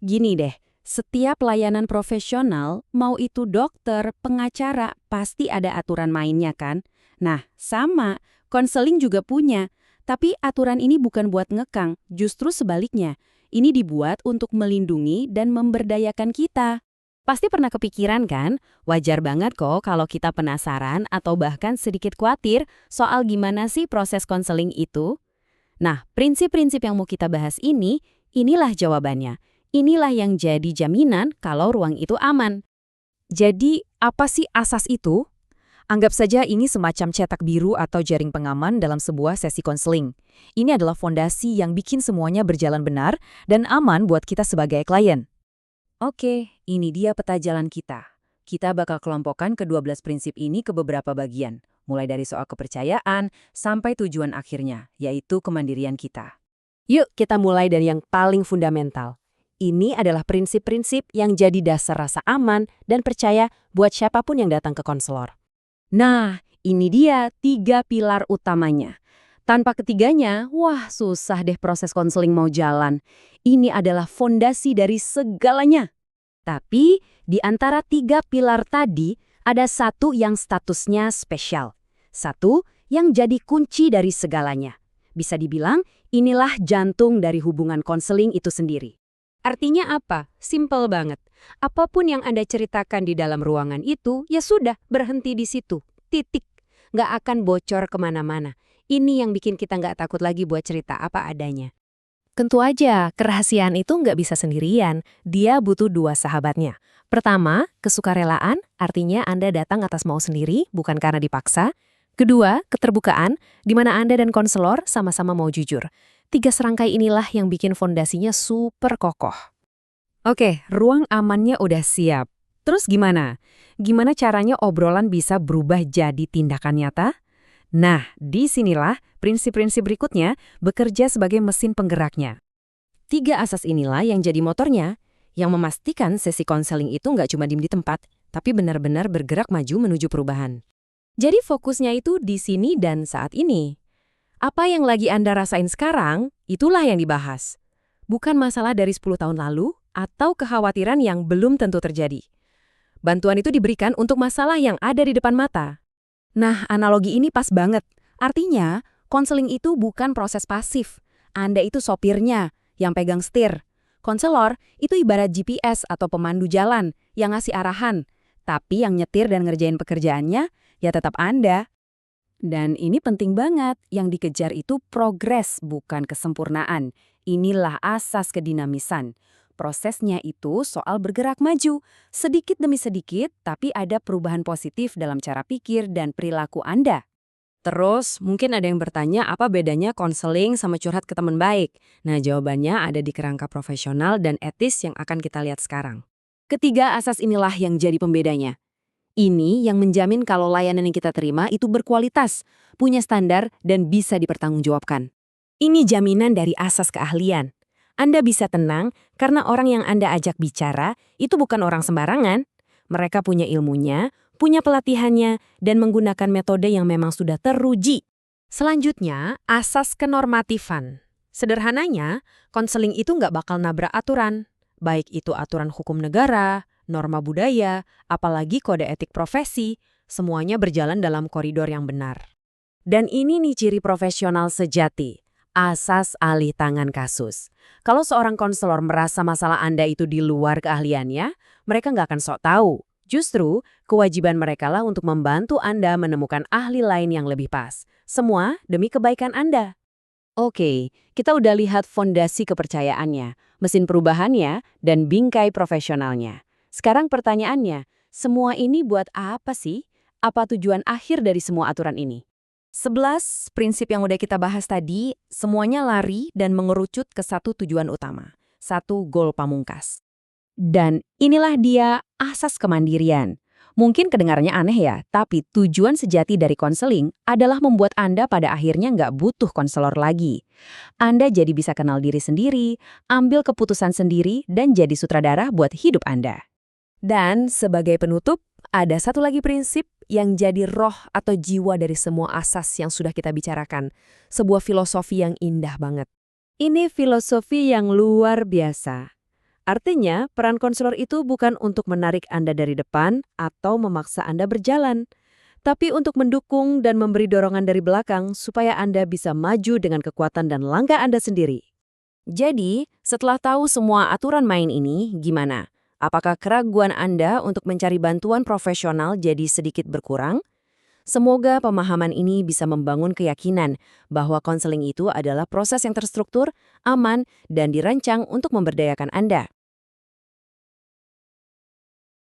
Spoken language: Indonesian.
Gini deh, setiap layanan profesional, mau itu dokter, pengacara, pasti ada aturan mainnya kan? Nah, sama, konseling juga punya. Tapi aturan ini bukan buat ngekang, justru sebaliknya. Ini dibuat untuk melindungi dan memberdayakan kita. Pasti pernah kepikiran kan? Wajar banget kok kalau kita penasaran atau bahkan sedikit khawatir soal gimana sih proses konseling itu. Nah, prinsip-prinsip yang mau kita bahas inilah jawabannya. Inilah yang jadi jaminan kalau ruang itu aman. Jadi, apa sih asas itu? Anggap saja ini semacam cetak biru atau jaring pengaman dalam sebuah sesi konseling. Ini adalah fondasi yang bikin semuanya berjalan benar dan aman buat kita sebagai klien. Oke, ini dia peta jalan kita. Kita bakal kelompokkan ke-12 prinsip ini ke beberapa bagian, mulai dari soal kepercayaan sampai tujuan akhirnya, yaitu kemandirian kita. Yuk, kita mulai dari yang paling fundamental. Ini adalah prinsip-prinsip yang jadi dasar rasa aman dan percaya buat siapapun yang datang ke konselor. Nah, ini dia 3 pilar utamanya. Tanpa ketiganya, wah susah deh proses konseling mau jalan. Ini adalah fondasi dari segalanya. Tapi, di antara 3 pilar tadi, ada satu yang statusnya spesial. Satu yang jadi kunci dari segalanya. Bisa dibilang, inilah jantung dari hubungan konseling itu sendiri. Artinya apa? Simple banget. Apapun yang Anda ceritakan di dalam ruangan itu, ya sudah, berhenti di situ. Titik. Nggak akan bocor kemana-mana. Ini yang bikin kita nggak takut lagi buat cerita apa adanya. Tentu aja, kerahasiaan itu nggak bisa sendirian. Dia butuh 2 sahabatnya. Pertama, kesukarelaan, artinya Anda datang atas mau sendiri, bukan karena dipaksa. Kedua, keterbukaan, di mana Anda dan konselor sama-sama mau jujur. 3 serangkai inilah yang bikin fondasinya super kokoh. Oke, ruang amannya udah siap. Terus gimana? Gimana caranya obrolan bisa berubah jadi tindakan nyata? Nah, disinilah prinsip-prinsip berikutnya bekerja sebagai mesin penggeraknya. 3 asas inilah yang jadi motornya, yang memastikan sesi konseling itu nggak cuma diem di tempat, tapi benar-benar bergerak maju menuju perubahan. Jadi fokusnya itu di sini dan saat ini. Apa yang lagi Anda rasain sekarang, itulah yang dibahas. Bukan masalah dari 10 tahun lalu atau kekhawatiran yang belum tentu terjadi. Bantuan itu diberikan untuk masalah yang ada di depan mata. Nah, analogi ini pas banget. Artinya, konseling itu bukan proses pasif. Anda itu sopirnya, yang pegang setir. Konselor itu ibarat GPS atau pemandu jalan yang ngasih arahan. Tapi yang nyetir dan ngerjain pekerjaannya, ya tetap Anda. Dan ini penting banget, yang dikejar itu progres, bukan kesempurnaan. Inilah asas kedinamisan. Prosesnya itu soal bergerak maju, sedikit demi sedikit, tapi ada perubahan positif dalam cara pikir dan perilaku Anda. Terus, mungkin ada yang bertanya apa bedanya konseling sama curhat ke teman baik. Nah, jawabannya ada di kerangka profesional dan etis yang akan kita lihat sekarang. Ketiga asas inilah yang jadi pembedanya. Ini yang menjamin kalau layanan yang kita terima itu berkualitas, punya standar, dan bisa dipertanggungjawabkan. Ini jaminan dari asas keahlian. Anda bisa tenang karena orang yang Anda ajak bicara itu bukan orang sembarangan. Mereka punya ilmunya, punya pelatihannya, dan menggunakan metode yang memang sudah teruji. Selanjutnya, asas kenormatifan. Sederhananya, konseling itu nggak bakal nabrak aturan. Baik itu aturan hukum negara, norma budaya, apalagi kode etik profesi, semuanya berjalan dalam koridor yang benar. Dan ini nih ciri profesional sejati. Asas alih tangan kasus. Kalau seorang konselor merasa masalah Anda itu di luar keahliannya, mereka nggak akan sok tahu. Justru, kewajiban mereka lah untuk membantu Anda menemukan ahli lain yang lebih pas. Semua demi kebaikan Anda. Oke, kita udah lihat fondasi kepercayaannya, mesin perubahannya, dan bingkai profesionalnya. Sekarang pertanyaannya, semua ini buat apa sih? Apa tujuan akhir dari semua aturan ini? 11 prinsip yang udah kita bahas tadi, semuanya lari dan mengerucut ke satu tujuan utama. Satu goal pamungkas. Dan inilah dia asas kemandirian. Mungkin kedengarannya aneh ya, tapi tujuan sejati dari konseling adalah membuat Anda pada akhirnya nggak butuh konselor lagi. Anda jadi bisa kenal diri sendiri, ambil keputusan sendiri, dan jadi sutradara buat hidup Anda. Dan sebagai penutup, ada satu lagi prinsip yang jadi roh atau jiwa dari semua asas yang sudah kita bicarakan. Sebuah filosofi yang indah banget. Ini filosofi yang luar biasa. Artinya, peran konselor itu bukan untuk menarik Anda dari depan atau memaksa Anda berjalan, tapi untuk mendukung dan memberi dorongan dari belakang supaya Anda bisa maju dengan kekuatan dan langkah Anda sendiri. Jadi, setelah tahu semua aturan main ini, gimana? Apakah keraguan Anda untuk mencari bantuan profesional jadi sedikit berkurang? Semoga pemahaman ini bisa membangun keyakinan bahwa konseling itu adalah proses yang terstruktur, aman, dan dirancang untuk memberdayakan Anda.